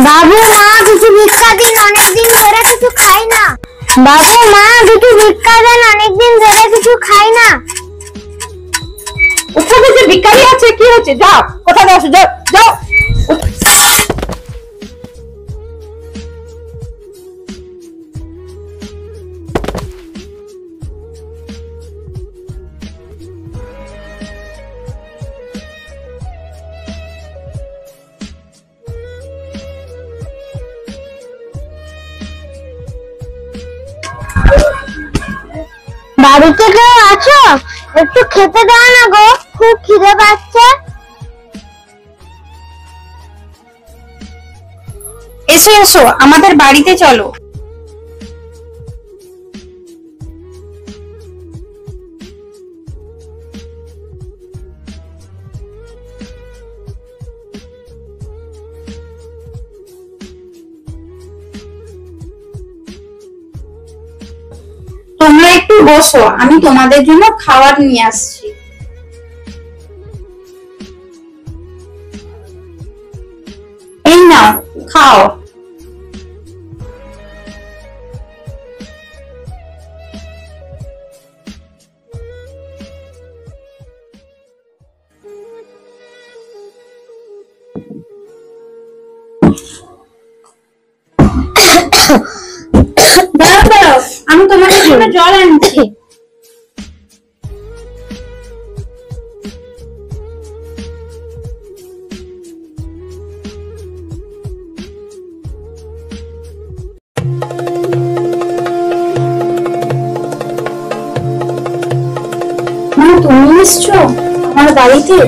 বাবু মা কিছু ভিক্ষা দিন, অনেকদিন ধরে কিছু খাই না। বাবু মা কিছু ভিক্ষা দেন, অনেকদিন ধরে কিছু খাই না। ওখানে যে ভিখারি আছে কি হচ্ছে, যাও কোথায় আসো, যাও যাও। বাড়িতে কেউ আছো? একটু খেতে দাও না গো, খুব খিদে পাচ্ছে। এসো এসো, আমাদের বাড়িতে চলো। তোমরা একটু বসো, আমি তোমাদের জন্য খাবার নিয়ে আসছি। এই নাও, খাও। দাঁড়াও দাঁড়াও, আমি তোমাদের জন্য জল আনছি। তুমি এসছো আমার বাড়িতে?